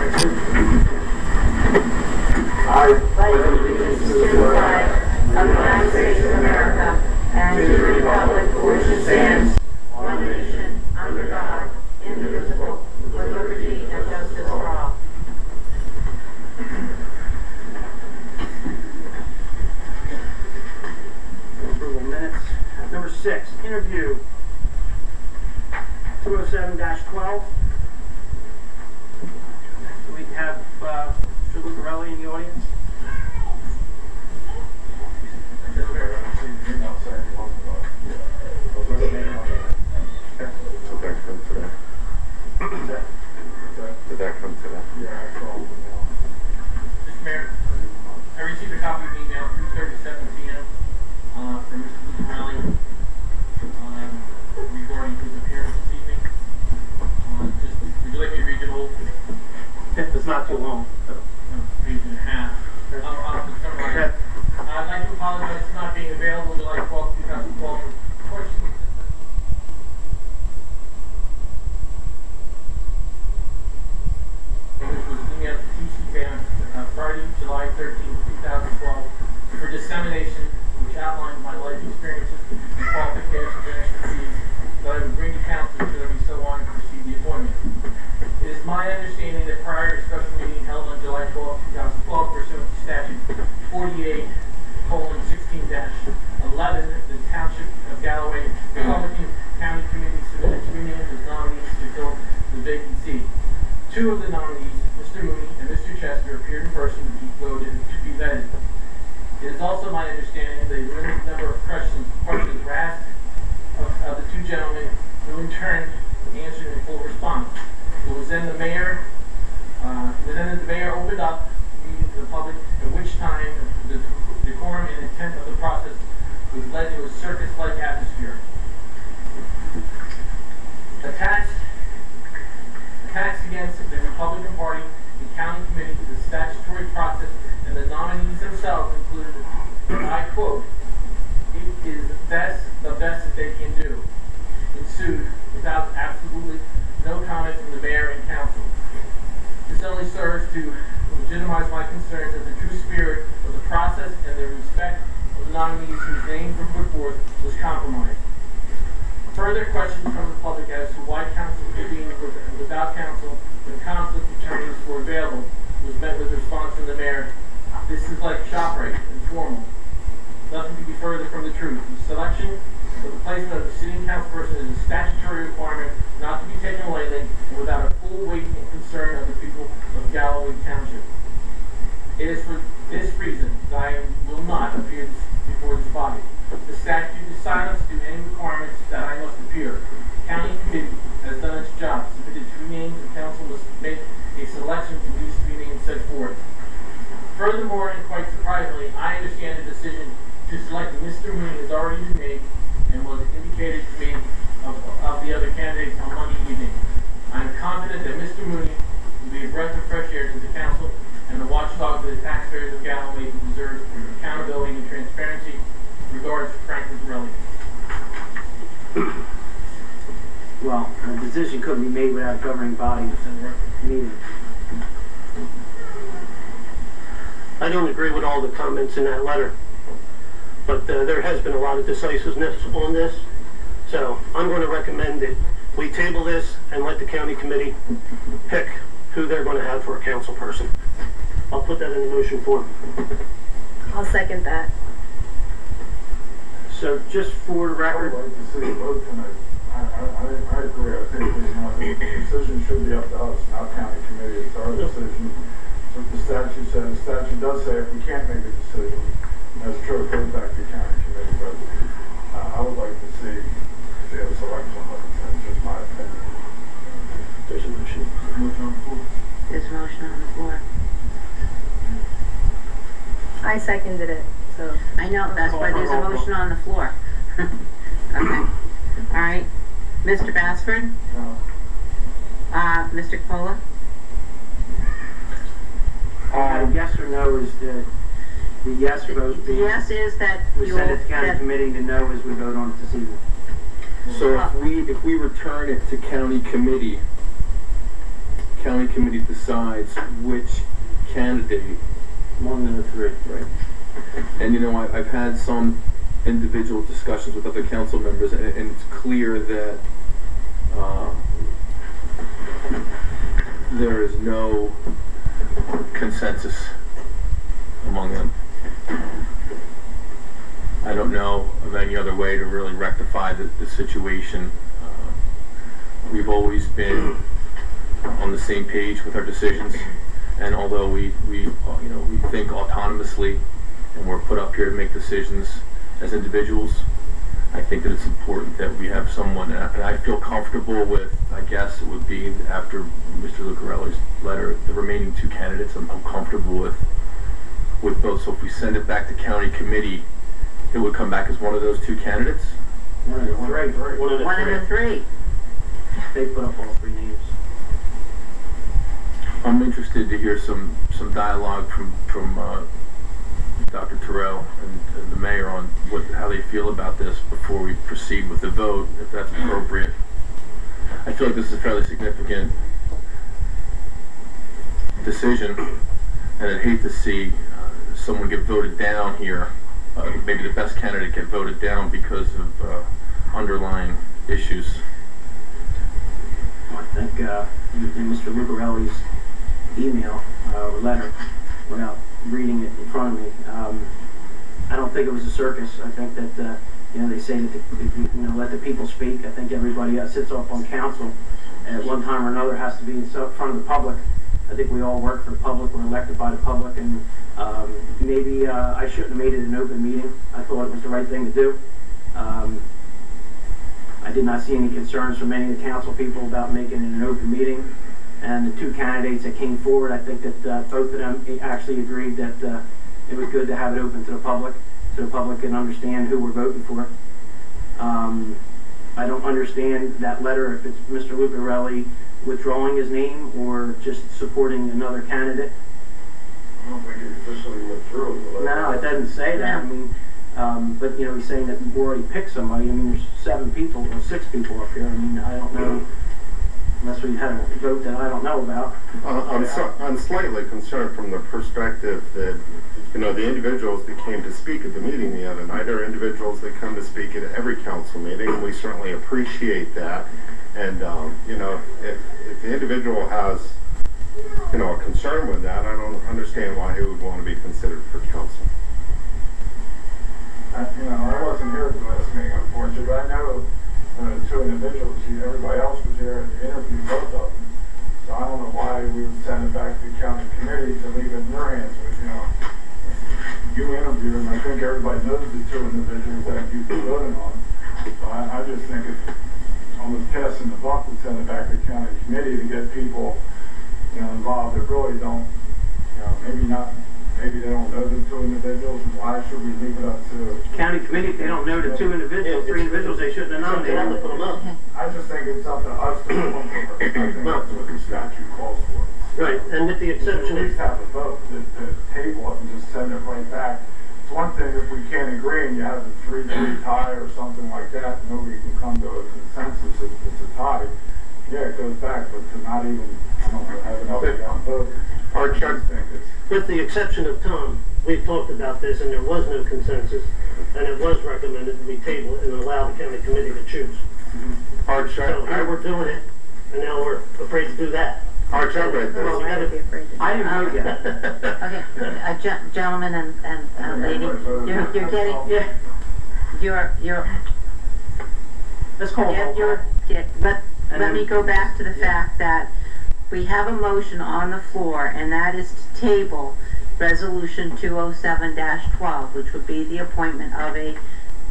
I pledge allegiance to the flag of the United States of America and to the republic for which it stands, one nation, under God, indivisible, with liberty and justice for all. Approval minutes. Number 6, interview 207-12. Do we have Mr. Lucarelli in the audience? Did that come today? Yeah, I saw it. Mr. Mayor, I received a copy of the email 3:37 p.m. From Mr. Lucarelli regarding his appearance this evening. Would you like me to read it all? It's not too long. Page and a half. I'd like to apologize for not being available July 12, 2012. Questions? Which was emailed to TCK on Friday, July 13, 2012, for dissemination, which outlined my life experiences and qualifications and expertise that I would bring to council should I be so honored to receive the appointment. It is my understanding that prior to the special meeting held on July 12, 2012, pursuant to statute 48:16-11, the Township of Galloway Republican County Committee submitted 3 names as nominees to fill the vacant seat. 2 of the nominees, Mr. Mooney and Mr. Chester, appeared in person to be voted to be vetted. It is also my understanding that a limited number of questions were asked of the 2 gentlemen, who in turn answered in full response. It was then the mayor opened up the meeting to the public, at which time the decorum and intent of the process was led to a circus-like atmosphere. Attacks against the Republican Party and County Committee to the statutory process and the nominees themselves included, and I quote, "It is the best that they can do," ensued without absolutely no comment from the mayor and council. This only serves to legitimize my concerns that the true spirit of the process and the respect of the nominees whose names were put forth was compromised. Further questions from the public as to why council convened without council when conflict attorneys were available was met with a response from the mayor: "This is like ShopRite, informal. Nothing could be further from the truth. The selection of the placement of the sitting councilperson is a statutory requirement not to be taken lightly and without a full weight and concern of the people of Galloway Township. It is for this reason that I will not appear before this body. The statute is silent to any requirements that I must appear. The county committee has done its job, submitted 3 names, and council must make a selection from these 3 names set forth. Furthermore, and quite surprisingly, I understand the decision to select Mr. Mooney has already been made and was indicated to me of the other candidates on Monday evening. I am confident that Mr. Mooney will be a breath of fresh air to the council and the watchdog for the taxpayers of Galloway who deserve accountability and transparency. Regards, Frank Lucarelli." Well, the decision couldn't be made without a governing body meeting. I don't agree with all the comments in that letter, but there has been a lot of decisiveness on this, so I'm going to recommend that we table this and let the county committee pick who they're going to have for a council person. I'll put that in the motion form. I'll second that. So just for the record, I would like to see a vote tonight. I agree. I think the decision should be up to us, not county committee. It's our decision. That's what the statute says. The statute does say if we can't make a decision, that's true, it goes back to county committee. But I would like to see a selection of it. That's just my opinion. There's a motion. There's a motion on the floor. I seconded it, so. I know, that's why there's a motion on the floor. Okay. All right. Mr. Bassford? No. Mr. Capola? yes or no is the yes vote. The yes is that we send it to county committee. The no is we vote on it this evening. So if we return it to county committee, county committee decides which candidate. 1 of 3. Right. And you know, I've had some individual discussions with other council members, and it's clear that there is no consensus among them. I don't know of any other way to really rectify the situation. We've always been on the same page with our decisions, and although we think autonomously and we're put up here to make decisions as individuals, I think that it's important that we have someone, and I feel comfortable with, I guess it would be after Mr. Lucarelli's letter, the remaining 2 candidates, I'm comfortable with both. So if we send it back to county committee, it would come back as one of those 2 candidates? 1 of the 3. 1 of the 3. They put up all 3 names. I'm interested to hear some dialogue from Dr. Terrell and the mayor on how they feel about this before we proceed with the vote, if that's appropriate. I feel like this is a fairly significant decision, and I'd hate to see someone get voted down here, maybe the best candidate get voted down because of underlying issues. I think in Mr. Lucarelli's email or letter, without reading it in front of me, I don't think it was a circus. I think that they say that let the people speak. I think everybody that sits up on council at one time or another has to be in front of the public. I think we all work for the public. We're elected by the public, and maybe I shouldn't have made it an open meeting. I thought it was the right thing to do. I did not see any concerns from any of the council people about making it an open meeting. And the 2 candidates that came forward, I think that both of them actually agreed that it was good to have it open to the public, so the public can understand who we're voting for. I don't understand that letter, if it's Mr. Lucarelli withdrawing his name or just supporting another candidate. I don't think he officially withdrew the letter. No, it doesn't say that. I mean, but he's saying that we've already picked somebody. I mean, there's 7 people or 6 people up here. I mean, I don't know. Unless we had a vote that I don't know about. I'm slightly concerned from the perspective that, the individuals that came to speak at the meeting the other night are individuals that come to speak at every council meeting, and we certainly appreciate that. And, if the individual has, a concern with that, I don't understand why he would want to be considered for council. I wasn't here at the last meeting, unfortunately, but I know 2 individuals. Everybody else was here and interviewed both of them. So I don't know why we would send it back to the county committee to leave it in your hands. But, you interviewed them. I think everybody knows the 2 individuals that you've been voting on. So I just think it's almost passing the buck to send it back to the county committee to get people, involved that really don't, maybe they don't know the 2 individuals, and why should we leave it up to County committee, if they don't know the 2 individuals, 3 individuals, they shouldn't have nominated them to put them up. I just think it's up to us to appoint them. I think that's what the statute calls for. Right, and with the We should exception at least have a vote to table it and just send it right back. It's one thing if we can't agree and you have a 3-3 tie or something like that, nobody can come to a consensus if it's a tie. Yeah, it goes back, but to not even, have an up or down vote. with the exception of Tom, we've talked about this and there was no consensus, and it was recommended we table it and allow the county committee to choose. Arch, So here we're doing it, and now we're afraid to do that. Arch, I read Well, this. I would be afraid to. I didn't vote yet. Okay, gentlemen and lady, you're getting, you're, Let's call it roll call. let me go back to the fact that we have a motion on the floor, and that is to table Resolution 207-12, which would be the appointment of a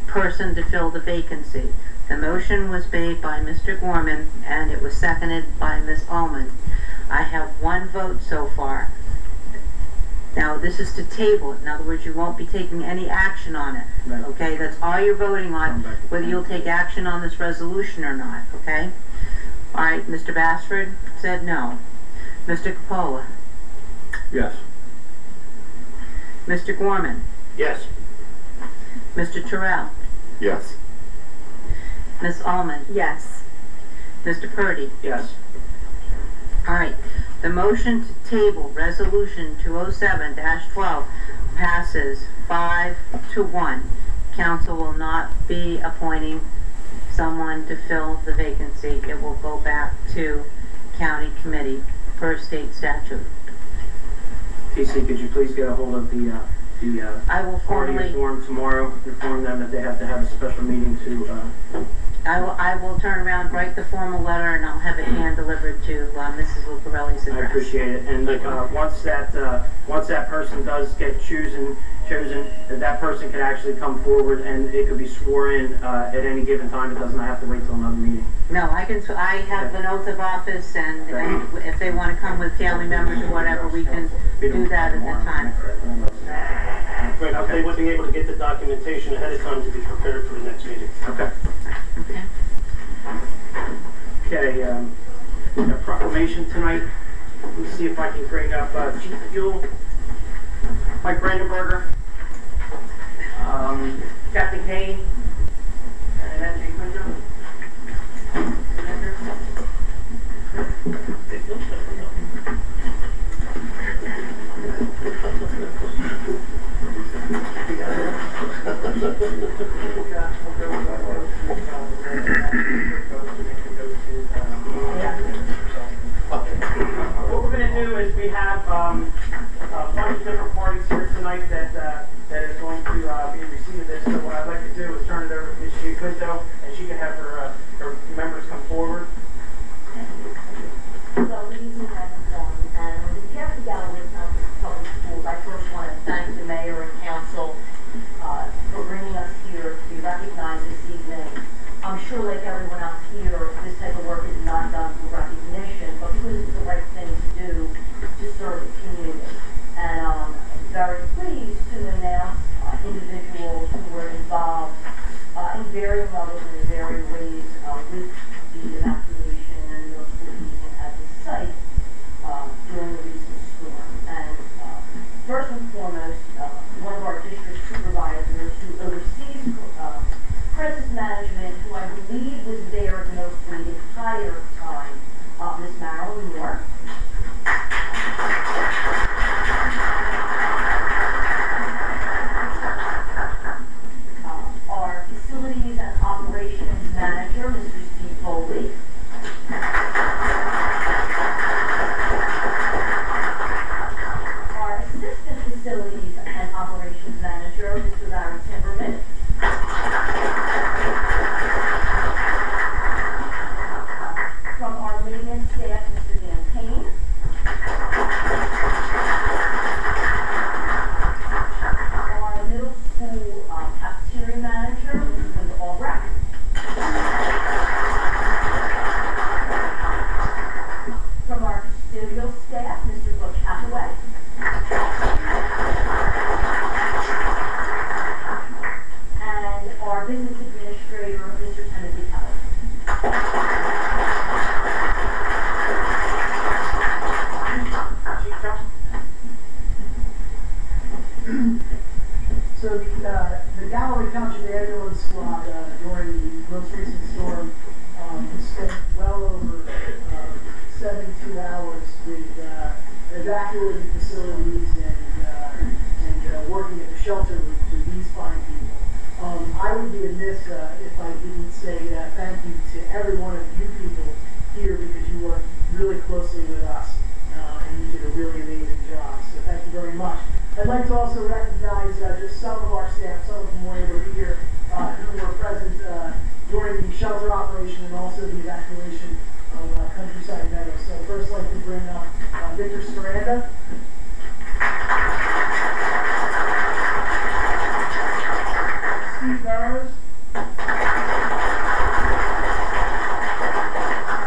person to fill the vacancy. The motion was made by Mr. Gorman, and it was seconded by Ms. Ullman. I have 1 vote so far. Now, this is to table it. In other words, you won't be taking any action on it. Right. Okay, that's all you're voting on, whether you'll take action on this resolution or not, okay? All right, Mr. Bassford said no. Mr. Coppola? Yes. Mr. Gorman? Yes. Mr. Terrell? Yes. Ms. Ullman? Yes. Mr. Purdy? Yes. All right, The motion to table Resolution 207-12 passes 5-1. Council will not be appointing someone to fill the vacancy. It will go back to county committee per state statute. TC, could you please get a hold of the I will party formally, inform tomorrow, inform them that they have to have a special meeting to, I will turn around, write the formal letter, and I'll have it hand delivered to Mrs. Lucarelli's I address. appreciate it. And once that person does get chosen, that person can actually come forward and it could be sworn in at any given time. It does not have to wait till another meeting. No, I have an oath of office, and if they want to come with family members or whatever, we can do that at the time. Right, but they would be able to get the documentation ahead of time to be prepared for the next meeting. Okay. Okay. Okay, a proclamation tonight. Let me see if I can bring up Chief of Fuel, Mike Brandenberger, Captain Kane, and Andrew Quinto. What we're going to do is we have a bunch of different parties here tonight that is going to be in receipt of this. So what I'd like to do is turn it over to Ms. Quinto, and she can have her members come forward. Well, good evening, everyone. And on behalf of the Galloway Council Public Schools, I first want to thank the mayor and council for bringing us here to be recognized this evening. I'm sure, like everyone else here, this type of work is not done for recognition, but because it's the right thing to do to serve the community. And I'm very pleased to announce individuals who were involved in varying levels and in varying ways with the evacuation and middle school season at the site during the recent storm. And first and foremost, one of our district supervisors who oversees crisis management, who I believe was there mostly the entire time, Ms. Marilyn Moore. Our facilities and operations manager, Mr. Steve Foley. Our assistant facilities and operations manager, Mr. Larry Timberman. From our maintenance staff, Mr. Dan Payne. Our middle school cafeteria manager, Mrs. Linda Albrecht. From our custodial staff, Mr. Butch Hathaway. And our business administrator, Mr. Timothy Keller. So the Galloway Council Ambulance Squad during the most recent storm spent well over 72 hours with evacuating facilities and working at the shelter with these fine people. I would be amiss if I didn't say thank you to every one of you people here because you worked really closely with us and you did a really amazing job. So thank you very much. I'd like to also recognize just some of our staff, some of them were able to be here, who were present during the shelter operation and also the evacuation of Countryside Meadows. So first I'd like to bring up Victor Scaranda. Steve Burrows.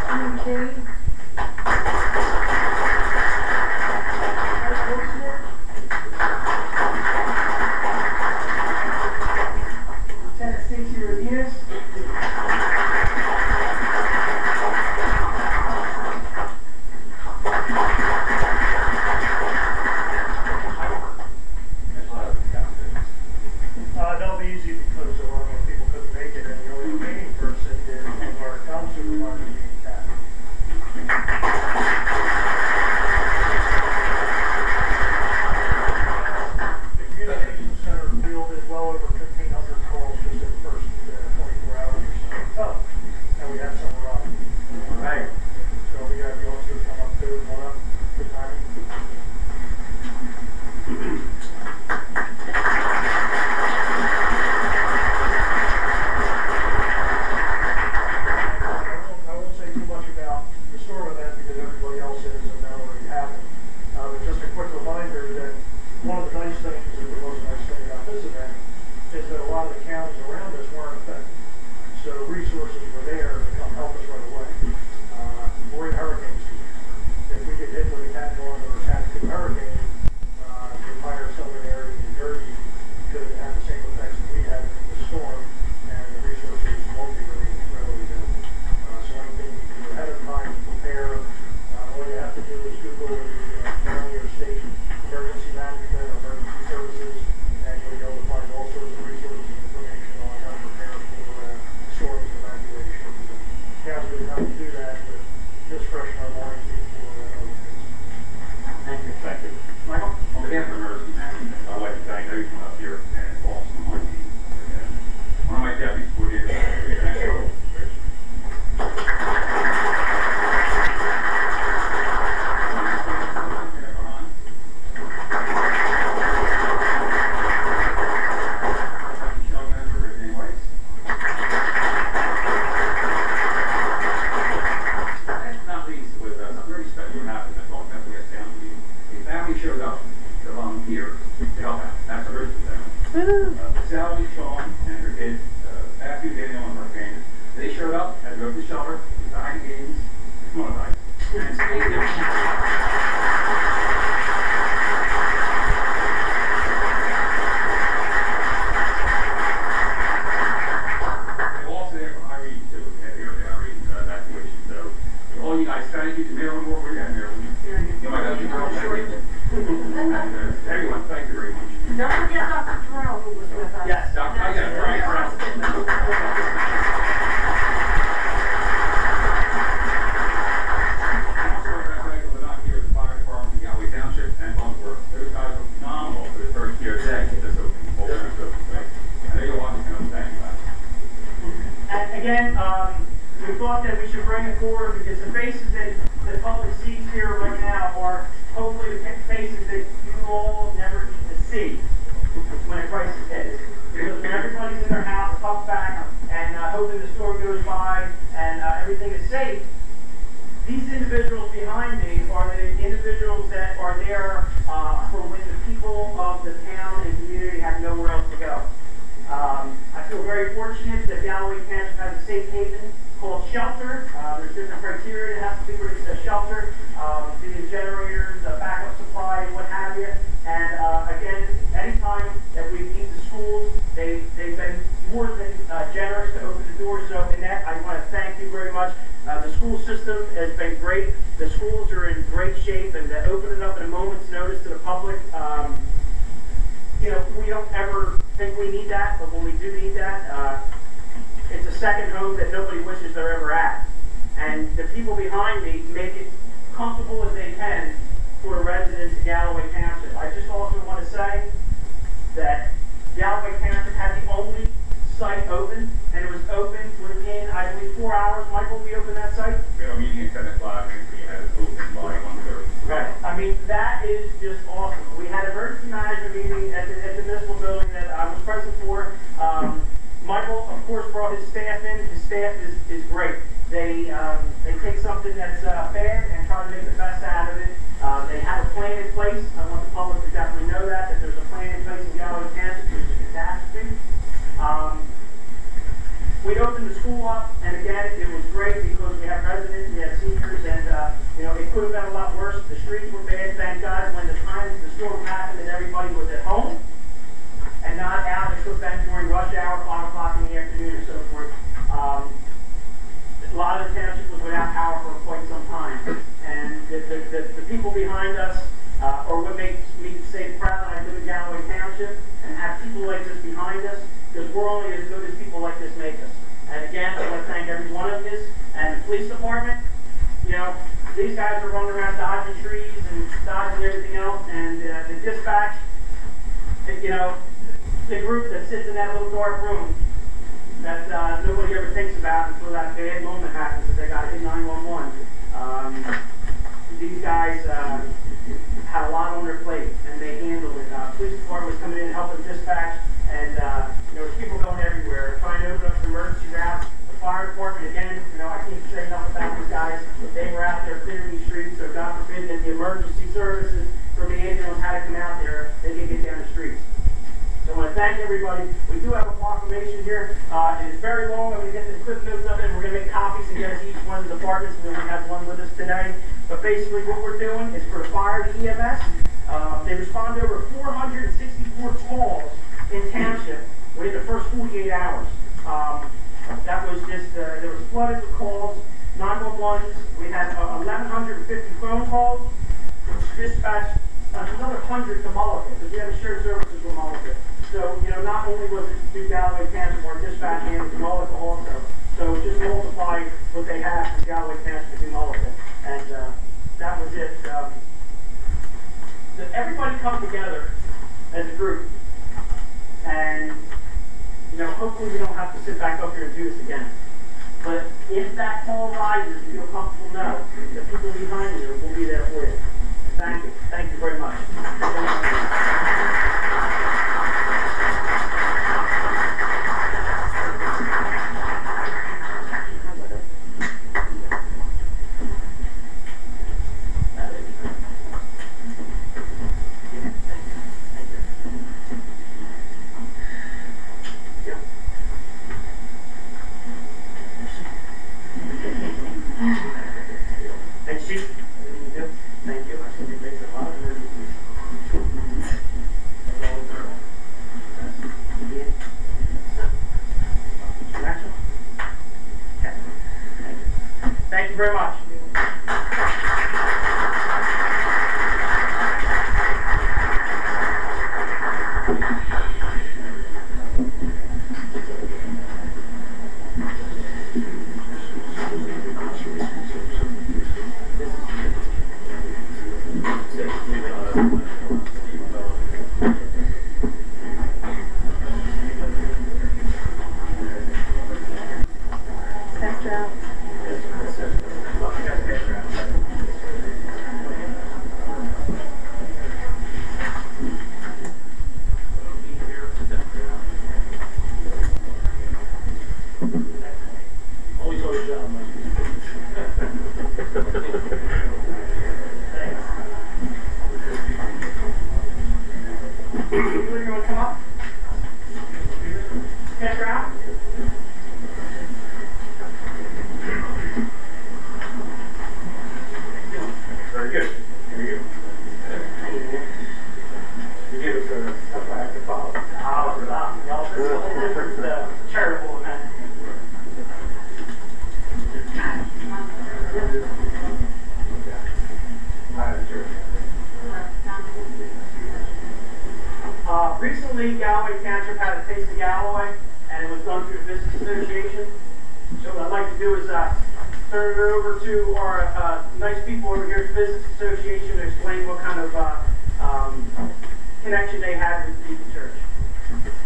Stephen Cade. Lieutenant Stacey Ramirez. county showed up to volunteer to help out. That's the first thing. Sally, Sean, and her kids, Matthew, Daniel, and her parents, they showed up, had to go to the shelter, the high games, come on, guys. And stayed there. All you guys, thank you to Mayor and Ward, and Mayor. You might have to girl, thank you. And everyone, thank you very much. Don't forget Dr. Terrell, who was with us. Yes, Dr. I got it right. Also, I got to thank the volunteers, the fire department, the Galloway Township, and Public Works. Those guys were phenomenal for the first year today. This opening, all this opening. I know you're watching, so thank you, guys. And again, we thought that we should bring it forward because the faces that the public sees here right now are hopefully the faces that you all never need to see when a crisis hits. Because when everybody's in their house, puffed back, and hoping the storm goes by and everything is safe, these individuals behind me are the individuals that are there for when the people of the town and community have nowhere else to go. I feel very fortunate that Galloway Township has a safe haven called shelter. There's different criteria that has to be for a shelter, being generators, backup supply, what have you. And again, anytime that we need the schools, they've been more than generous to open the doors. So in that, I want to thank you very much. The school system has been great. The schools are in great shape, and to open it up at a moment's notice to the public, you know, we don't ever think we need that, but when we do need that, it's a second home that nobody wishes they're ever at. And the people behind me make it comfortable as they can for the residents of Galloway Township. I just also want to say that Galloway Township had the only site open, and it was open within, I believe, 4 hours. Michael, we opened that site? We had a meeting at 10 o'clock, and we had it open by 1:30. Right. I mean, that is just awesome. We had an emergency management meeting at the municipal building that I was present for. Michael, of course, brought his staff in. His staff is great. They take something that's bad and try to make the best out of it. They have a plan in place. I want the public to definitely know that there's a plan in place in Galloway Township, which is a catastrophe. We opened the school up, and again, it was great because we have residents, we have seniors, and you know, it could have been a lot worse. The streets were bad, thank God, when the storm happened and everybody was at home and not out. It could have been during rush hour, 5 o'clock in the afternoon or so forth. A lot of the township was without power for quite some time, and the people behind us are what makes me say proud that I live in Galloway Township and have people like this behind us, because we're only as good as people like this make us. And again, I want to thank every one of you. And the police department, you know, these guys are running around dodging trees and dodging everything else. And the dispatch, you know, the group that sits in that little dark room that nobody ever thinks about until that bad moment happens, that they got to hit 911. These guys had a lot on their plate, and they handled it. Police department was coming in and helping dispatch, and there was people going everywhere, trying to open up the emergency routes. The fire department, again, you know, I can't say enough about these guys. They were out there clearing these streets, so God forbid that the emergency services from the ambulance had to come out there, they didn't get down the streets. So I want to thank everybody. We do have a proclamation here. It is very long. I'm going to get the clip notes of it, and we're going to make copies and get it to each one of the departments. We only have one with us today. But basically what we're doing is for the fire, the EMS, they respond to over 464 calls in township within the first 48 hours. That was just, there was flooded with calls, 911s. We had 1,150 phone calls, which dispatched another 100 to Mullica, because we have a shared services with Mullica. So, you know, not only was it through Galloway Township, or dispatch handled to Mullica also. So just multiply what they have from Galloway Township to Mullica. And that was it. Everybody come together as a group. And, you know, hopefully we don't have to sit back up here and do this again. But if that call rises, you feel comfortable, know the people behind you will be there for you. Thank you. Thank you very much. Recently, Galloway Township had a Taste of Galloway, and it was done through the Business Association. So what I'd like to do is turn it over to our nice people over here at the Business Association to explain what kind of connection they had with the Beacon Church.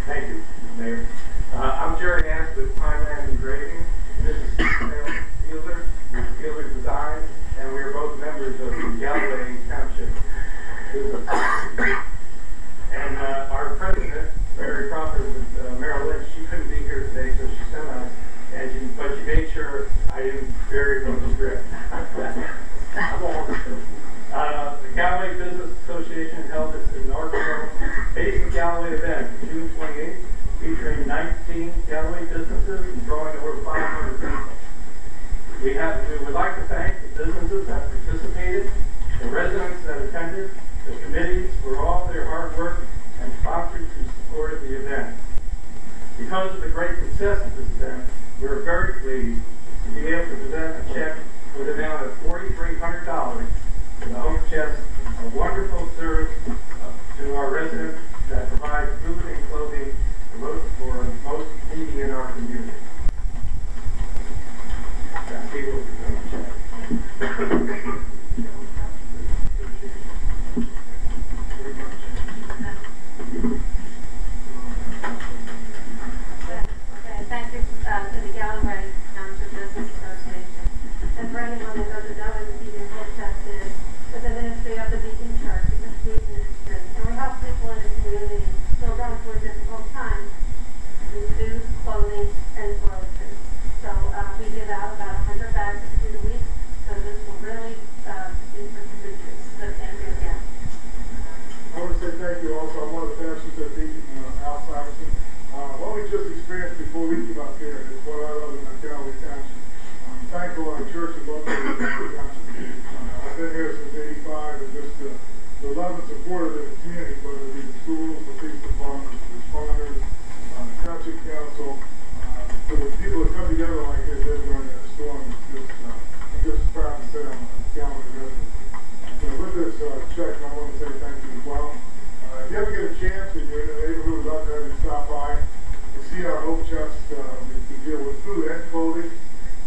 Thank you, Mayor. I'm Jerry Nance with Pineland Engraving. This is Fielder with Fielder Design, and we are both members of the Galloway Township Business Association. And our president, Mary Crawford, with Merrill Lynch, she couldn't be here today, so she sent us, but she made sure I didn't vary from the script. The Galloway Business Association held its inaugural Taste of Galloway event June 28th, featuring 19 Galloway businesses and drawing over 500 people. We would like to thank the businesses that participated, the residents that attended, the committees for all their hard work, and sponsors who supported the event. Because of the great success of this event, we are very pleased to be able to present a check for the amount of $4,300 to the Hope Chest, a wonderful service to our residents that provide food and clothing for most needy in our community. Thank you to the Galloway Council Business Association. And for anyone that doesn't know what the Beacon Hope Chest is, it's a ministry of the Beacon Church. It's a food ministry. And we help people in the community who are going through a difficult time with food, clothing, and toiletries. So we give out about 100 bags of food a week. So this will really be for food use. So thank you again. I want to say thank you also. I'm one of the pastors at Beacon, Al Simonson. What we just experienced before we came up here is what I love in Galloway Township. I'm thankful our church is located in Galloway Township. I've been here since '85, and just the love and support of the community, whether it be the schools, the police department, the responders, the township council, for the people that come together like they did during that storm. I'm just proud to say I'm a Galloway resident. So with this check, I want to say thank you as well. If you ever get a chance, if you're in the neighborhood, we'd love to have you stop by and see our Hope Chest. We deal with food and clothing,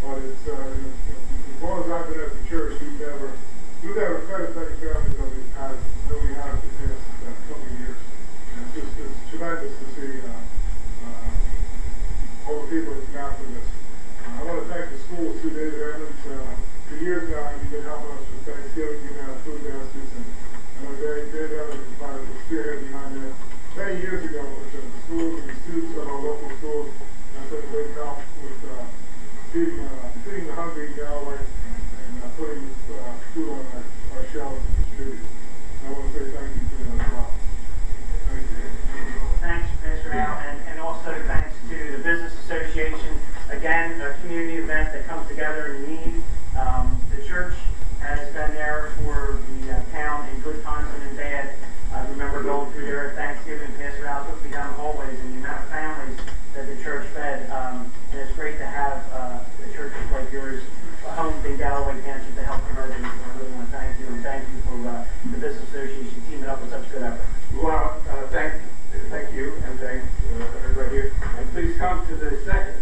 but it's as long as I've been at the church, we've never fed as many families as we've had than we have the past couple of years. And it's tremendous to see all the people that come out for this. I want to thank the schools too, David Evans. For years now, you've been helping us with Thanksgiving, giving out food baskets, and David Evans is part of the spearhead behind that. Many years ago, with the schools and the students of our local schools, that's been a big help with feeding the hungry in Galloway and putting food on our shelves and distributing. I want to say thank you to them as well. Thank you. Thanks, Pastor Al, and also thanks to the Business Association. Again, a community event that comes together in need. The church has been there for the town in good times and in bad. I remember going through there at Thanksgiving, Pastor Al took me down the hallways, and the amount of families that the church fed. And it's great to have the churches like yours homed in Galloway Township to help the residents. I really want to thank you, and thank you for the Business Association teaming up with such good effort. Well, thank you, and thank everybody here. And please come to the second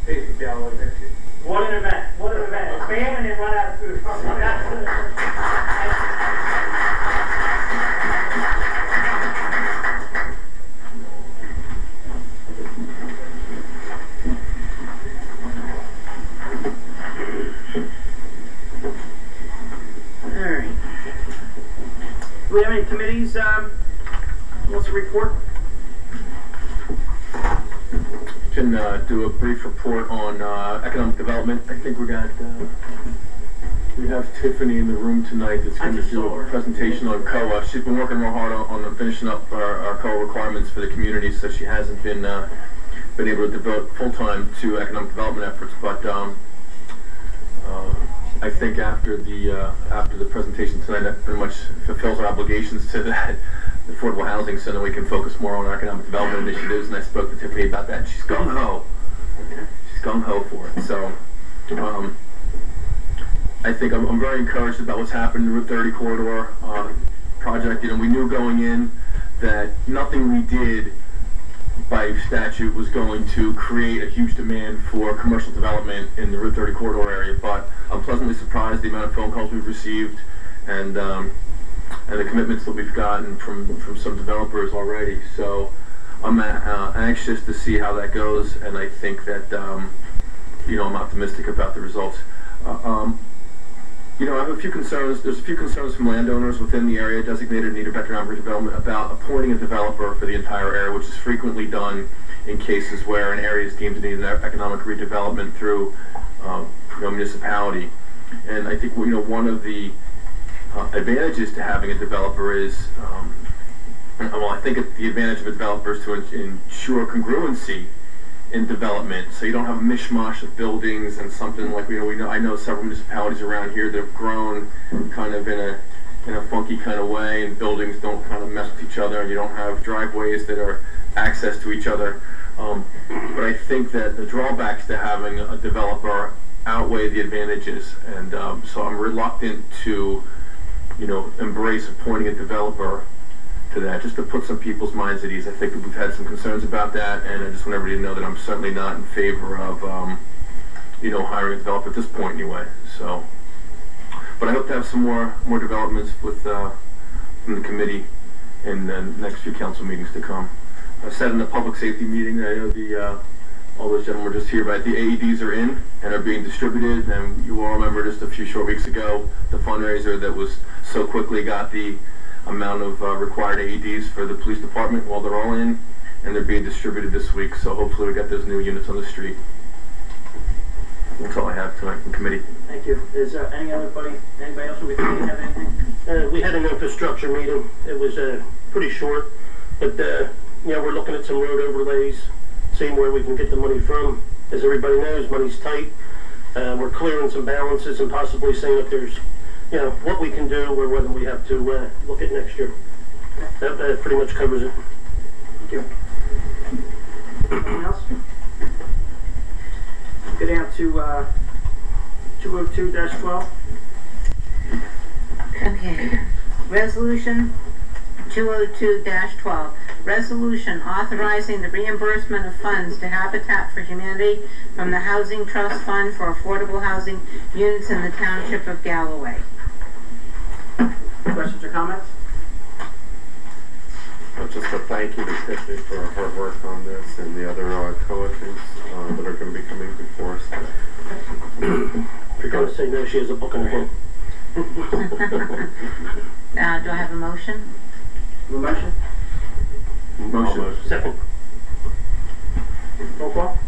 Taste of Galloway next year. What an event! What an event! It's bam and then run out of food. All right. Do we have any committees? What's the report? Can do a brief report on economic development. I think we have Tiffany in the room tonight that's going to do a presentation on COA. She's been working real hard on finishing up our COA requirements for the community, so she hasn't been able to devote full time to economic development efforts. But I think after the presentation tonight, that pretty much fulfills our obligations to that affordable housing, so that we can focus more on our economic development initiatives. And I spoke to Tiffany about that, and she's gung ho. She's gung ho for it. So I think I'm very encouraged about what's happened with the Route 30 corridor project. You know, we knew going in that nothing we did by statute was going to create a huge demand for commercial development in the Route 30 corridor area, but I'm pleasantly surprised the amount of phone calls we've received and the commitments that we've gotten from some developers already. So I'm anxious to see how that goes, and I think that I'm optimistic about the results. I have a few concerns. There's a few concerns from landowners within the area designated in need of economic redevelopment about appointing a developer for the entire area, which is frequently done in cases where an area is deemed to need economic redevelopment through municipality. And I think one of the advantages to having a developer is, I think the advantage of a developer is to ensure congruency in development, so you don't have a mishmash of buildings and something like I know several municipalities around here that have grown kind of in a funky kind of way, and buildings don't kind of mess with each other, and you don't have driveways that are access to each other. But I think that the drawbacks to having a developer outweigh the advantages, and so I'm reluctant to embrace appointing a developer to that, just to put some people's minds at ease. I think that we've had some concerns about that, and I just want everybody to know that I'm certainly not in favor of, hiring a developer at this point anyway. So, but I hope to have some more developments with from the committee in the next few council meetings to come. I said in the public safety meeting, I know all those gentlemen were just here, but the AEDs are in and are being distributed, and you all remember just a few short weeks ago the fundraiser that was so quickly got the amount of required AEDs for the police department. Well, they're all in, and they're being distributed this week, so hopefully we get those new units on the street. That's all I have tonight from committee. Thank you. Is anybody else from the committee have anything? We had an infrastructure meeting. It was pretty short, but we're looking at some road overlays, seeing where we can get the money from. As everybody knows, money's tight. We're clearing some balances and possibly seeing if there's what we can do or whether we have to look at next year. That pretty much covers it. Thank you. Anything else? Go down to 202-12. Okay. Resolution 202-12. Resolution authorizing the reimbursement of funds to Habitat for Humanity from the Housing Trust Fund for affordable housing units in the Township of Galloway. Questions or comments? Just a thank you to Tiffany for her hard work on this and the other co-authors that are going to be coming before us. If you're going to say no, she has a book in her hand. Do I have a motion? Motion? Motion. Second. Roll call?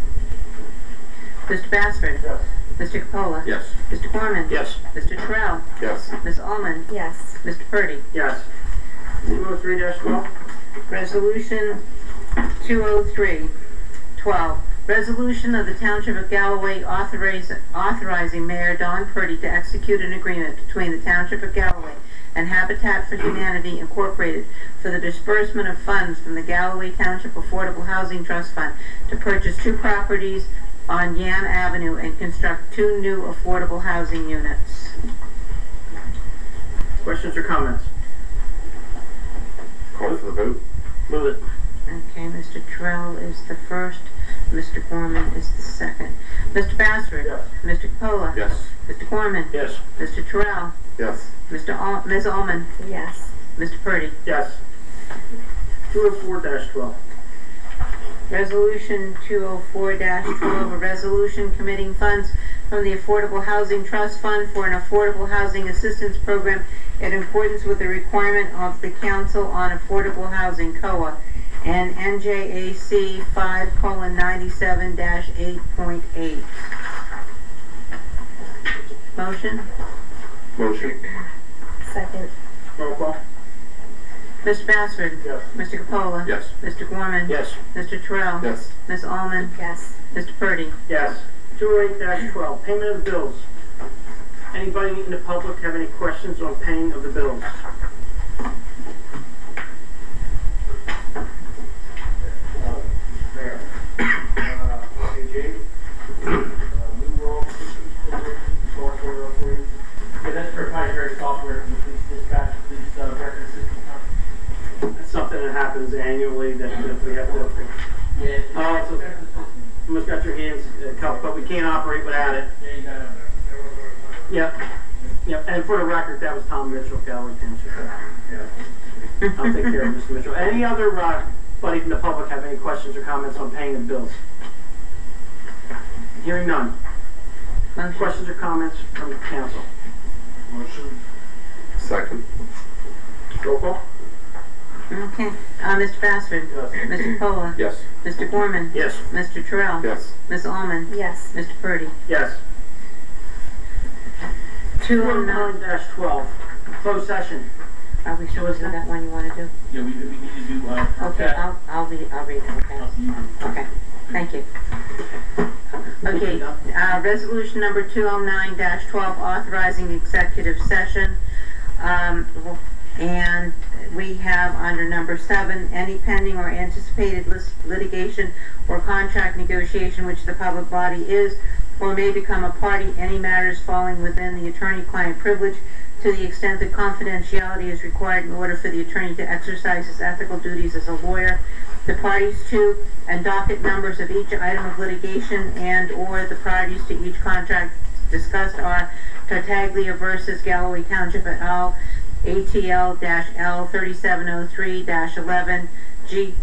Mr. Bassford? Yes. Mr. Capola? Yes. Mr. Corman? Yes. Mr. Terrell? Yes. Ms. Ullman? Yes. Mr. Purdy? Yes. 203-12. Resolution 203-12. Resolution of the Township of Galloway authorizing Mayor Don Purdy to execute an agreement between the Township of Galloway and Habitat for Humanity Incorporated for the disbursement of funds from the Galloway Township Affordable Housing Trust Fund to purchase 2 properties on Yam Avenue and construct 2 new affordable housing units. Questions or comments? Call for the vote. Move it. Okay, Mr. Terrell is the first, Mr. Gorman is the second. Mr. Bassford? Yes. Mr. Capola? Yes. Mr. Gorman? Yes. Mr. Terrell? Yes. Ms. Ullman? Yes. Mr. Purdy? Yes. 204-12. Resolution 204-12, a resolution committing funds from the Affordable Housing Trust Fund for an affordable housing assistance program in accordance with the requirement of the Council on Affordable Housing, COA, and NJAC 5:97-8.8. Motion? Motion. Second. Roll call? Mr. Bassford? Yes. Mr. Capola? Yes. Mr. Gorman? Yes. Mr. Terrell? Yes. Ms. Ullman? Yes. Mr. Purdy? Yes. 208-12. Payment of bills. Anybody in the public have any questions on paying of the bills? Mayor, page 8, New World Systems Corporation, software upgrades. Yeah, that's proprietary software for the police dispatch, police record system company. That's something that happens annually that if we have to. Yeah. Oh, so you must got your hands cuffed, but we can't operate without it. Yeah, you got it. Yep. Yep. And for the record, that was Tom Mitchell, Galloway Council. Yeah. I'll take care of Mr. Mitchell. Any other buddy from the public have any questions or comments on paying the bills? Hearing none. Motion. Questions or comments from council? Motion. Second. Roll call. Okay, Mr. Bassford? Yes. Mr. Pola? Yes. Mr. Gorman? Yes. Mr. Terrell? Yes. Ms. Almond? Yes. Mr. Purdy? Yes. 209. 209-12, closed session. Are we sure is that one you want to do? Yeah, we need to do, Okay, I'll read it, okay. Okay, thank you. Okay, resolution number 209-12, authorizing executive session. And we have under number 7, any pending or anticipated litigation or contract negotiation which the public body is or may become a party, any matters falling within the attorney-client privilege to the extent that confidentiality is required in order for the attorney to exercise his ethical duties as a lawyer. The parties to and docket numbers of each item of litigation and or the parties to each contract discussed are Tartaglia versus Galloway Township et al., ATL-L 3703-11, G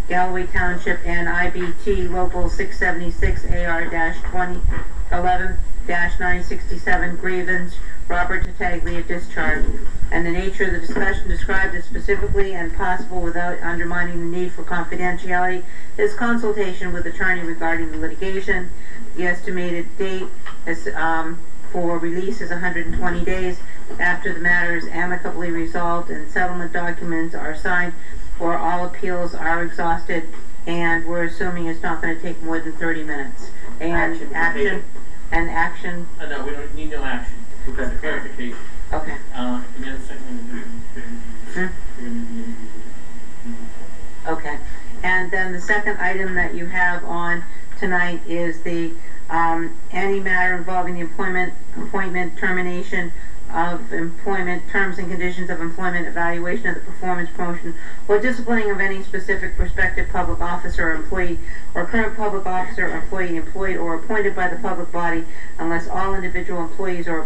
Galloway Township and IBT Local 676 AR-2011-967 grievance, Robert Tartaglia discharge, and the nature of the discussion described as specifically and possible without undermining the need for confidentiality is consultation with attorney regarding the litigation. The estimated date is for release is 120 days after the matter is amicably resolved and settlement documents are signed or all appeals are exhausted, and we're assuming it's not going to take more than 30 minutes. And action. No, we don't need no action. Okay. It's a clarification. Okay. Again, second. Okay. And then the second item that you have on tonight is the any matter involving the appointment, termination of employment, terms and conditions of employment, evaluation of the performance, promotion, or disciplining of any specific prospective public officer or employee, or current public officer or employee employed or appointed by the public body, unless all individual employees or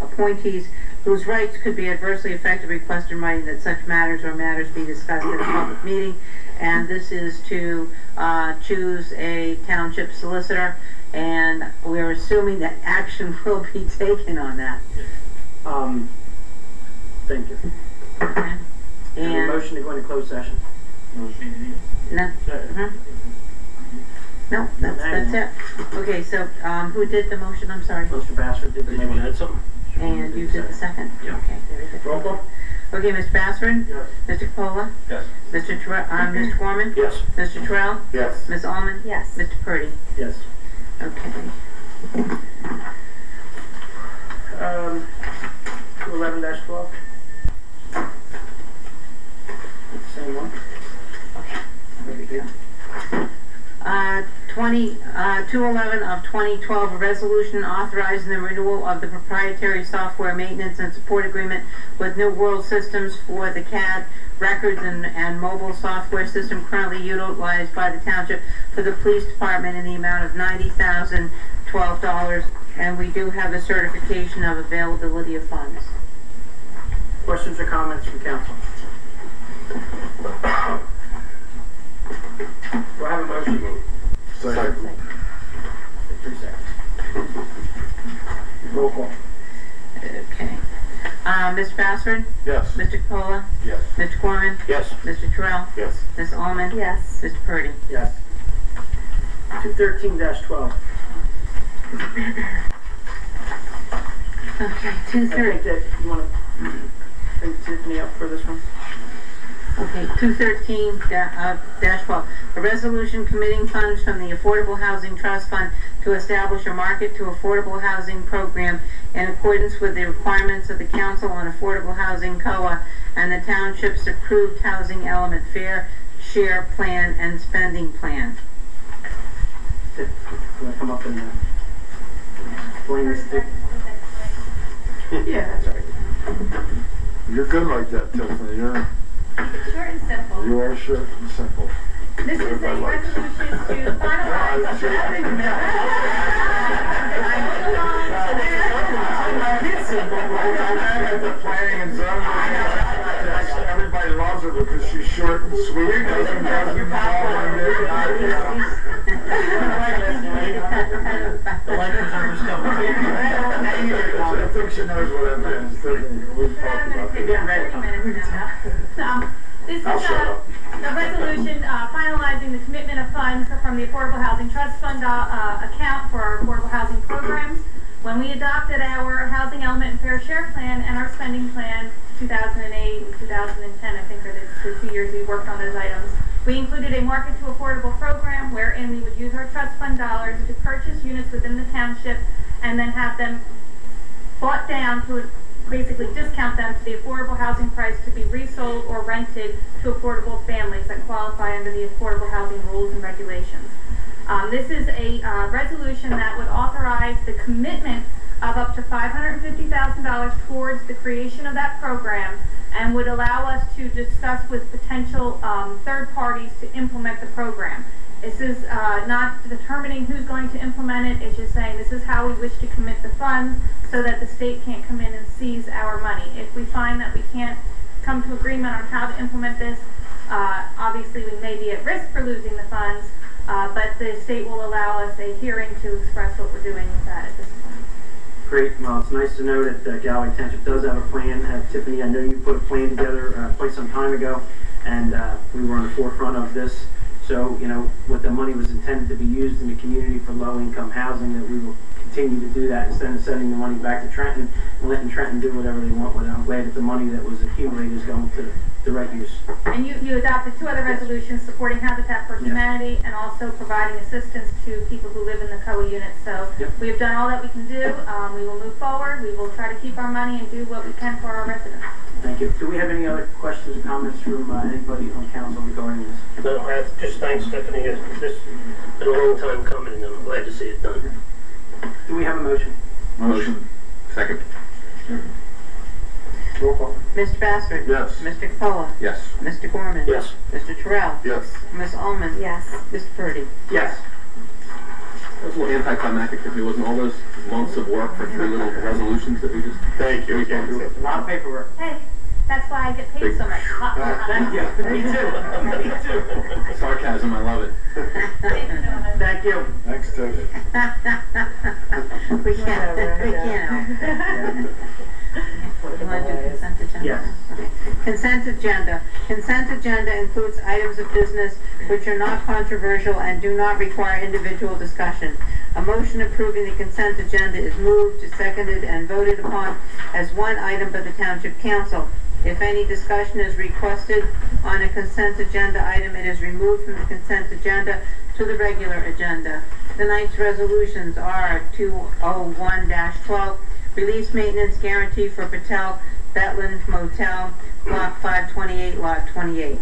appointees whose rights could be adversely affected request in writing that such matters be discussed at a public meeting. And this is to choose a township solicitor, and we're assuming that action will be taken on that. Thank you. Okay. And a motion to go into closed session. Motion. No. No, that's it. Okay, so who did the motion? I'm sorry. Mr. Bassford did the motion. Anyone had something? And you did the second? Yeah. Okay, very good. Roll call. Okay, Mr. Bassford? Yes. Mr. Capola? Yes. Mr. Gorman? Yes. Mr. Terrell? Yes. Ms. Almond? Yes. Mr. Purdy? Yes. Okay. 211-12. Same one. Okay, there we go. 211 of 2012, a resolution authorizing the renewal of the proprietary software maintenance and support agreement with New World Systems for the CAD records and mobile software system currently utilized by the township for the police department in the amount of $90,012, and we do have a certification of availability of funds. Questions or comments from council? Do I have a motion? Second. 3 seconds. Roll call. Okay. Mr. Bassford? Yes. Mr. Capola? Yes. Mr. Gorman? Yes. Mr. Terrell? Yes. Ms. Almond? Yes. Mr. Purdy? Yes. 213-12. Okay, I 230. think that you want to bring Tiffany up for this one? Okay, 213-12. A resolution committing funds from the Affordable Housing Trust Fund to establish a market to affordable housing program in accordance with the requirements of the Council on Affordable Housing COA and the Township's approved housing element fair share plan and spending plan. You want to come up and explain this? Yeah, that's all right. You're good like that, Tiffany. Keep it short and simple. You are short and simple. This is a resolution to finalize. The planning and zoning. Everybody loves her because she's short and sweet. Doesn't The life preserver's coming. I think she knows what that means. We've talked about that. 30 minutes now. This is I'll shut up. a resolution finalizing the commitment of funds from the Affordable Housing Trust Fund account for our affordable housing programs. When we adopted our housing element and fair share plan and our spending plan 2008 and 2010, I think are the 2 years we worked on those items, we included a market to affordable program wherein we would use our trust fund dollars to purchase units within the township and then have them bought down to basically discount them to the affordable housing price to be resold or rented to affordable families that qualify under the affordable housing rules and regulations. This is a resolution that would authorize the commitment of up to $550,000 towards the creation of that program and would allow us to discuss with potential third parties to implement the program. This is not determining who's going to implement it, it's just saying this is how we wish to commit the funds so that the state can't come in and seize our money. If we find that we can't come to agreement on how to implement this, obviously we may be at risk for losing the funds, but the state will allow us a hearing to express what we're doing with that at this point. Great. Well, it's nice to know that Galloway Township does have a plan. Tiffany, I know you put a plan together quite some time ago, and we were on the forefront of this. So, you know, what the money was intended to be used in the community for low-income housing, that we will continue to do that instead of sending the money back to Trenton and letting Trenton do whatever they want with it. I'm glad that the money that was accumulated is going to the right use. And you adopted 2 other resolutions supporting Habitat for Humanity and also providing assistance to people who live in the COA units. So we have done all that we can do. We will move forward. We will try to keep our money and do what we can for our residents. Thank you. Do we have any other questions or comments from anybody on council regarding this? No, just thanks, Stephanie. This has been a long time coming, and I'm glad to see it done. Do we have a motion? Motion. Second. Roll call. Mr. Bassford? Yes. Mr. Capola? Yes. Mr. Gorman? Yes. Mr. Terrell? Yes. Ms. Ullman? Yes. Mr. Purdy? Yes. That was a little anticlimactic, if it wasn't all those months of work for 3 little resolutions that we just... Thank you again. A lot of paperwork. Hey, that's why I get paid so much. Thank you. Me too. Me too. Sarcasm, I love it. Thank you. Thanks, Tiff. We can't help. You want to do consent agenda? Yes. Okay. Consent agenda. Consent agenda includes items of business which are not controversial and do not require individual discussion. A motion approving the consent agenda is moved, seconded, and voted upon as one item by the Township Council. If any discussion is requested on a consent agenda item, it is removed from the consent agenda to the regular agenda. Tonight's resolutions are 201-12, release maintenance guarantee for Patel Betland Motel, Block 528, Lot 28.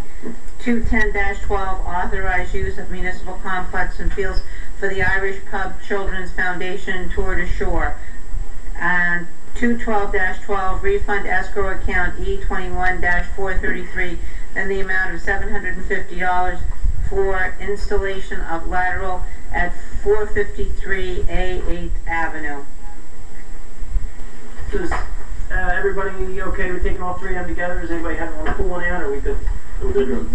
210-12, authorized use of municipal complex and fields for the Irish Pub Children's Foundation Tour de Shore. And 212-12, refund escrow account E21-433 in the amount of $750 for installation of lateral at 453 A 8th Avenue. Does everybody okay with taking all 3 of them together? Does anybody have want to pull one out, or we good? We're good.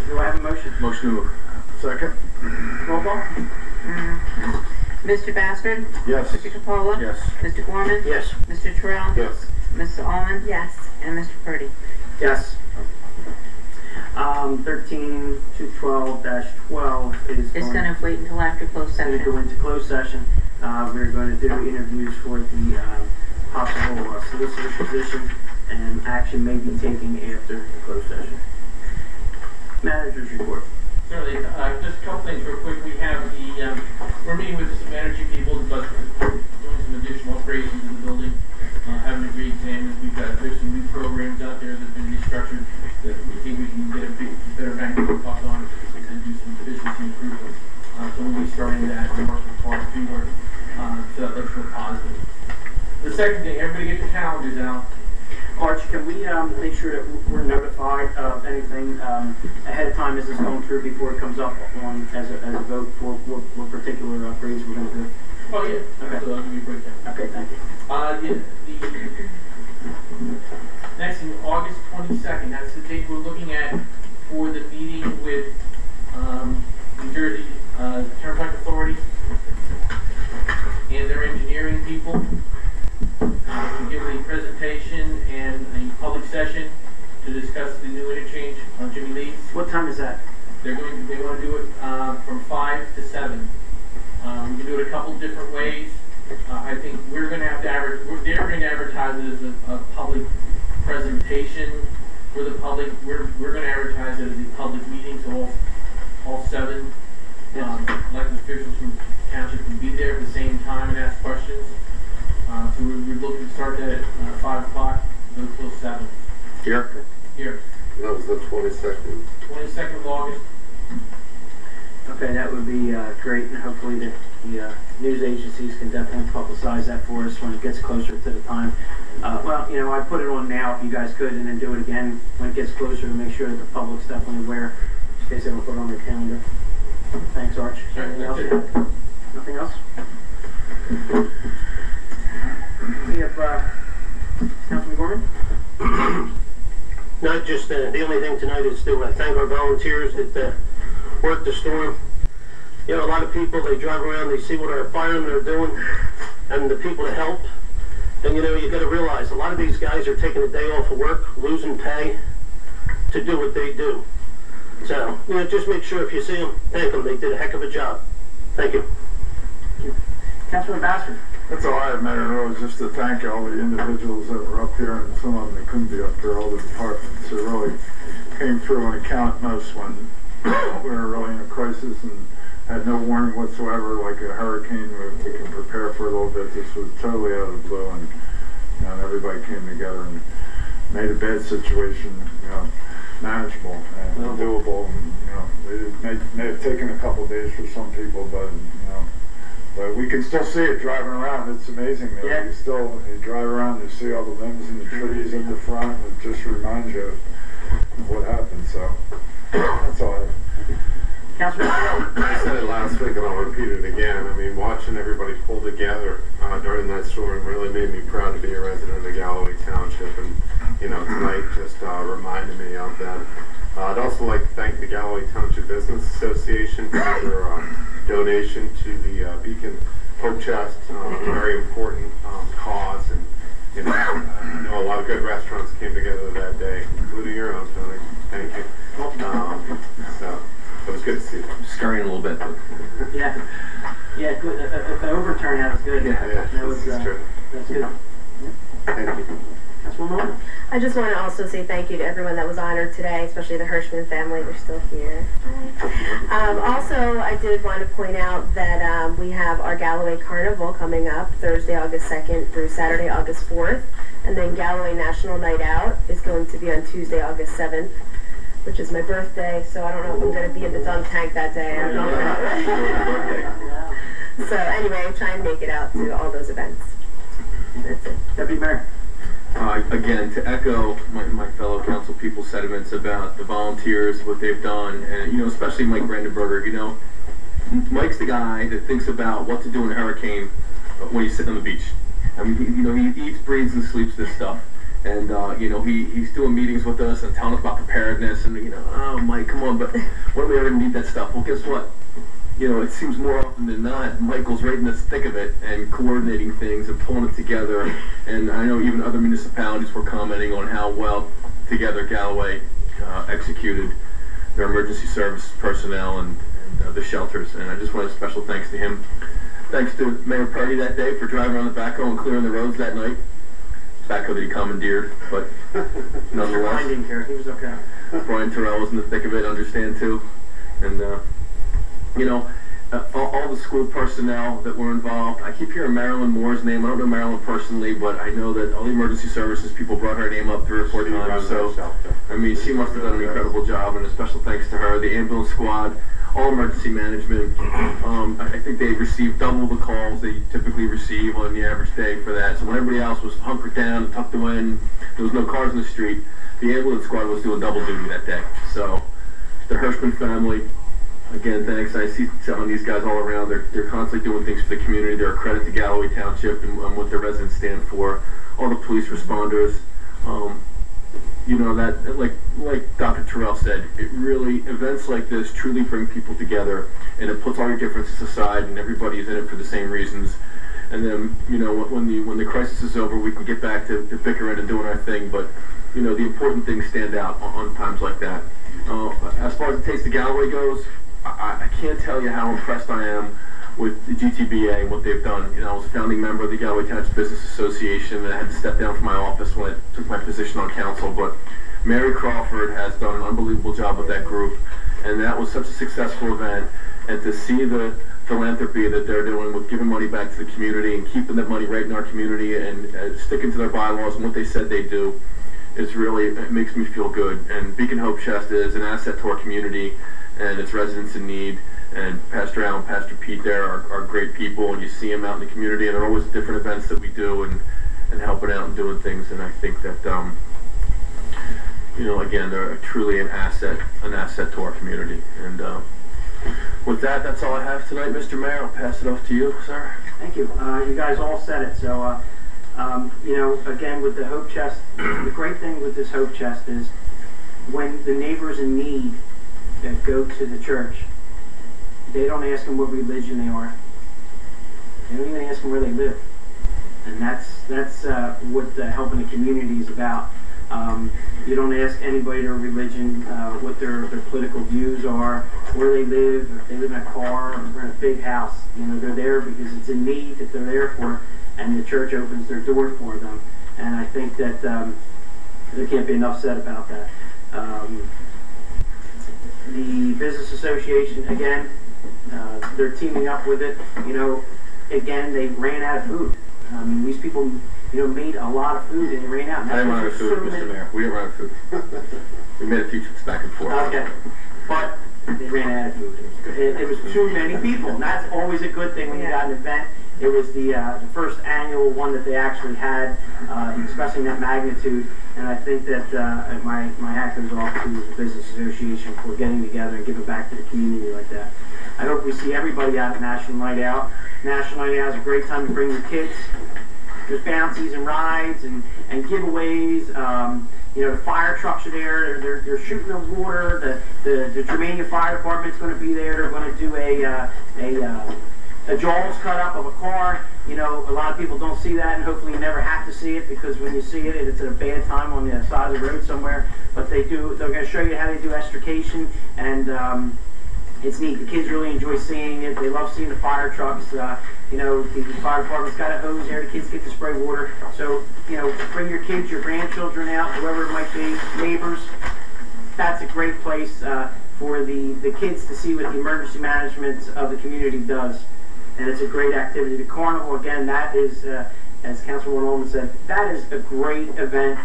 Do I have a motion? Motion to move. Second. Roll call. Mr. Bassford? Yes. Mr. Capola? Yes. Mr. Gorman? Yes. Mr. Terrell? Yes. Ms. Ullman? Yes. And Mr. Purdy? Yes. 13 to 12-12 is It's going to wait until after closed going to session. go into closed session. We're going to do interviews for the possible solicitor position, and action may be taken after the closed session. Manager's report. Certainly, just a couple things real quick. We have the, we're meeting with some energy people, but doing some additional upgrades in the building, having a re-examine. There's some new programs out there that have been restructured that we think we can get a better bang for the buck on and do some efficiency improvements. So we'll be starting that and working part 2 work. So that looks real positive. The second thing, everybody get your calendars out. Arch, can we make sure that we're notified of anything ahead of time as it's going through before it comes up on as a vote for what particular upgrades we're going to do? Oh, yeah. Okay. So I'll give you a breakdown. Okay, thank you. Yeah, next thing, August 22nd, that's the date we're looking at for the meeting with New Jersey Turnpike Authority and their engineering people to give a presentation and a public session to discuss the new interchange on Jimmy Lee's. What time is that? They want to do it from 5 to 7. We can do it a couple different ways. I think we're going to have to they're going to advertise it as a public presentation for the public. We're going to advertise it as a public meeting, so all 7 elected officials from the township can be there at the same time and ask questions. So we're looking to start that at 5 o'clock, go till 7. Here? Here. That was the 22nd. 22nd of August. Okay, that would be great, and hopefully the news agencies can definitely publicize that for us when it gets closer to the time. Well, you know, I put it on now if you guys could, and then do it again when it gets closer to make sure that the public's definitely aware, in case they don't put it on their calendar. Thanks, Arch. Anything else? Nothing else? We have Councilman Gorman? Not just, the only thing tonight is to thank our volunteers that work the storm. You know, a lot of people, they drive around, they see what our firemen are doing, and the people to help. And you know, you got to realize, a lot of these guys are taking a day off of work, losing pay, to do what they do. So, you know, just make sure if you see them, thank them. They did a heck of a job. Thank you. Councilman Bassford? That's all I have, Mayor. It was just to thank all the individuals that were up here, and some of them that couldn't be up here, all the departments that really came through on account most when we were really in a crisis and had no warning whatsoever, like a hurricane where we can prepare for a little bit. This was totally out of the blue, and you know, everybody came together and made a bad situation, you know, manageable and doable. And, you know, it may have taken a couple of days for some people, but you know, but we can still see it driving around. It's amazing though. Yeah. You drive around, you see all the limbs and the trees at the front. It just reminds you of what happened. So that's all I have. Councilman? I said it last week and I'll repeat it again. I mean, watching everybody pull together during that storm really made me proud to be a resident of Galloway Township, and you know, tonight just reminded me of that. I'd also like to thank the Galloway Township Business Association for their donation to the Beacon Hope Chest, a very important cause, and you know, I know a lot of good restaurants came together that day, including your own, Tony. Thank you. So it was good to see you. Scurrying a little bit. But Yeah, good. The overturn that was good. Yeah, that was true. That's good. Thank you. Councilwoman Moore? I just want to also say thank you to everyone that was honored today, especially the Hirschman family. They're still here. Also, I did want to point out that we have our Galloway Carnival coming up Thursday, August 2nd through Saturday, August 4th. And then Galloway National Night Out is going to be on Tuesday, August 7th, which is my birthday. So I don't know if I'm going to be in the dunk tank that day. I don't know. So anyway, try and make it out to all those events. That's it. Deputy Mayor? Again, to echo my fellow council people's sentiments about the volunteers, what they've done, and you know, especially Mike Brandenburger. You know, Mike's the guy that thinks about what to do in a hurricane when he's sitting on the beach. I mean, he eats, breathes, and sleeps this stuff. And you know, he's doing meetings with us and telling us about preparedness. And you know, oh Mike, come on, but when do we ever need that stuff? Well, guess what? You know, it seems more often than not, Michael's right in the thick of it and coordinating things and pulling it together. And I know even other municipalities were commenting on how well together Galloway executed their emergency service personnel and the shelters. And I just want a special thanks to him. Thanks to Mayor Purdy that day for driving around the backhoe and clearing the roads that night. Backhoe that he commandeered, but nonetheless. Brian didn't care. He was okay. Brian Terrell was in the thick of it, understand too. And you know, all the school personnel that were involved. I keep hearing Marilyn Moore's name. I don't know Marilyn personally, but I know that all the emergency services people brought her name up 3 or 4 times. So, I mean, she must have done an incredible job, and a special thanks to her. The ambulance squad, all emergency management. I think they received double the calls they typically receive on the average day for that. So when everybody else was hunkered down and tucked away and there was no cars in the street, the ambulance squad was doing double duty that day. So the Hirschman family, again, thanks. I see some of these guys all around. They're constantly doing things for the community. They're a credit to Galloway Township and what their residents stand for. All the police responders. You know, that, like Dr. Terrell said, it really, events like this truly bring people together, and it puts all your differences aside, and everybody's in it for the same reasons. And then, you know, when the crisis is over, we can get back to bickering and doing our thing, but, you know, the important things stand out on times like that. As far as the Taste of Galloway goes, I can't tell you how impressed I am with the GTBA and what they've done. You know, I was a founding member of the Galloway Township Business Association, and I had to step down from my office when I took my position on council, but Mary Crawford has done an unbelievable job with that group, and that was such a successful event. And to see the philanthropy that they're doing with giving money back to the community and keeping that money right in our community and sticking to their bylaws and what they said they do, it's really, it makes me feel good. And Beacon Hope Chest is an asset to our community and its residents in need. And Pastor Al and Pastor Pete there are great people, and you see them out in the community, and there are always different events that we do and helping out and doing things. And I think that, you know, again, they're truly an asset to our community. And with that, that's all I have tonight, Mr. Mayor. I'll pass it off to you, sir. Thank you. You guys all said it. So, you know, again, with the Hope Chest, the great thing with this Hope Chest is when the neighbors in need that go to the church, they don't ask them what religion they are. They don't even ask them where they live. And that's what helping the community is about. You don't ask anybody their religion, what their political views are, where they live, or if they live in a car or in a big house. You know, they're there because it's a need that they're there for, and the church opens their door for them. And I think that there can't be enough said about that. The Business Association, again, they're teaming up with it. You know, again, they ran out of food. I mean, these people, you know, made a lot of food and they ran out. I didn't run out of food, Mr. Mayor. We didn't run out of food. We made a few trips back and forth. Okay. But they ran out of food. It was too many people, and that's always a good thing when you got an event. It was the first annual one that they actually had, expressing that magnitude. And I think that my hat goes off to the Business Association for getting together and giving back to the community like that. I hope we see everybody out at National Night Out. National Night Out is a great time to bring your kids. There's bouncies and rides and giveaways. You know, the fire trucks are there. They're shooting the water. The Germania Fire Department's going to be there. They're going to do a Jaws cut up of a car. You know, a lot of people don't see that, and hopefully you never have to see it, because when you see it, it's at a bad time on the side of the road somewhere. But they're going to show you how they do extrication, and it's neat. The kids really enjoy seeing it. They love seeing the fire trucks. You know, the fire department's got a hose there. The kids get to spray water. So, you know, bring your kids, your grandchildren out, whoever it might be, neighbors. That's a great place for the kids to see what the emergency management of the community does. And it's a great activity. The carnival, again, that is, as Councilwoman Ullman said, that is a great event.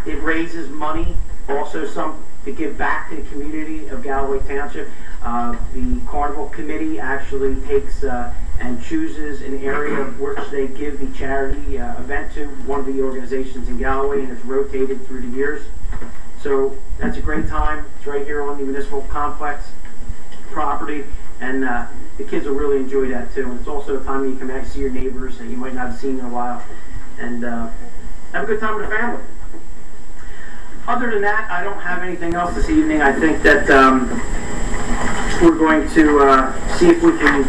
It raises money, also some to give back to the community of Galloway Township. The carnival committee actually takes and chooses an area which they give the charity event to, one of the organizations in Galloway, and it's rotated through the years. So that's a great time. It's right here on the municipal complex property, and the kids will really enjoy that too. And it's also a time when you come out and see your neighbors that you might not have seen in a while, and have a good time with the family. Other than that, I don't have anything else this evening. I think that we're going to see if we can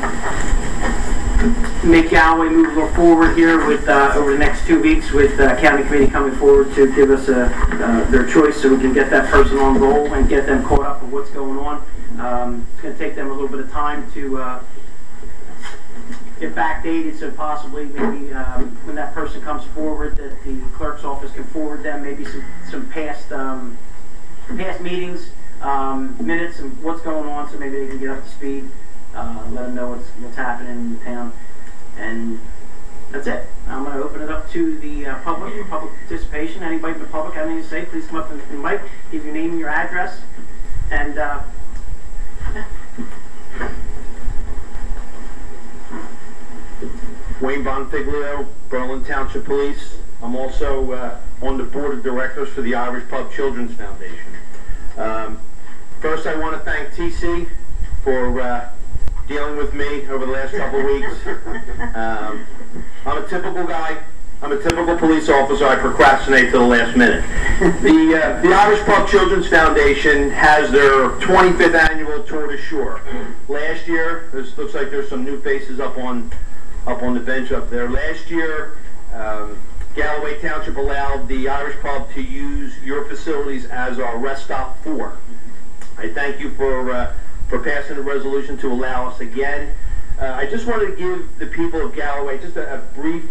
make Galloway move a little forward here with over the next 2 weeks, with county committee coming forward to give us their choice, so we can get that person on roll and get them caught up with what's going on. It's going to take them a little bit of time to get backdated, so possibly maybe when that person comes forward, that the clerk's office can forward them maybe some past meetings, minutes of what's going on, so maybe they can get up to speed, let them know what's happening in the town. And that's it. I'm going to open it up to the public participation. Anybody in the public have anything to say, please come up and mic, give your name and your address, and Wayne Bonfiglio, Berlin Township Police. I'm also on the board of directors for the Irish Pub Children's Foundation. First, I want to thank TC for dealing with me over the last couple of weeks. I'm a typical guy. I'm a typical police officer. I procrastinate to the last minute. The Irish Pub Children's Foundation has their 25th annual Tour de Shore. Last year, looks like there's some new faces up on the bench up there. Last year, Galloway Township allowed the Irish Pub to use your facilities as our rest stop for. I thank you for passing a resolution to allow us again. I just wanted to give the people of Galloway just a brief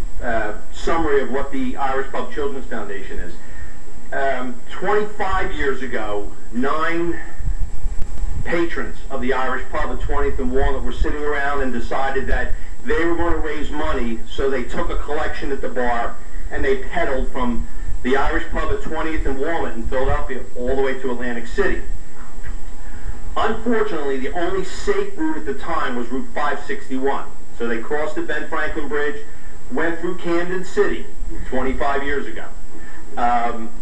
summary of what the Irish Pub Children's Foundation is. 25 years ago, 9 patrons of the Irish Pub at 20th and Walnut were sitting around and decided that they were going to raise money, so they took a collection at the bar and they pedaled from the Irish Pub at 20th and Walnut in Philadelphia all the way to Atlantic City. Unfortunately, the only safe route at the time was Route 561. So they crossed the Ben Franklin Bridge, went through Camden City 25 years ago,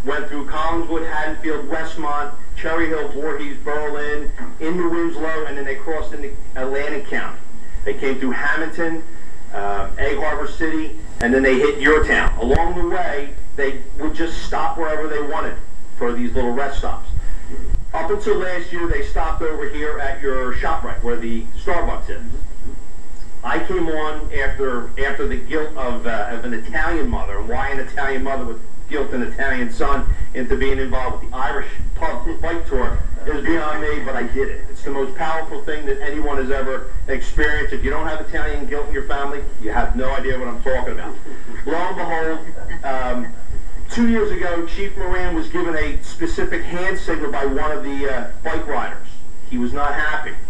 went through Collinswood, Haddonfield, Westmont, Cherry Hill, Voorhees, Berlin, into Winslow, and then they crossed into Atlantic County. They came through Hamilton, Egg Harbor City, and then they hit your town. Along the way, they would just stop wherever they wanted for these little rest stops. Up until last year, they stopped over here at your ShopRite, where the Starbucks is. I came on after the guilt of an Italian mother, and why an Italian mother would guilt an Italian son into being involved with the Irish Pub Bike Tour is beyond me, but I did it. It's the most powerful thing that anyone has ever experienced. If you don't have Italian guilt in your family, you have no idea what I'm talking about. Lo and behold, 2 years ago, Chief Moran was given a specific hand signal by one of the bike riders. He was not happy.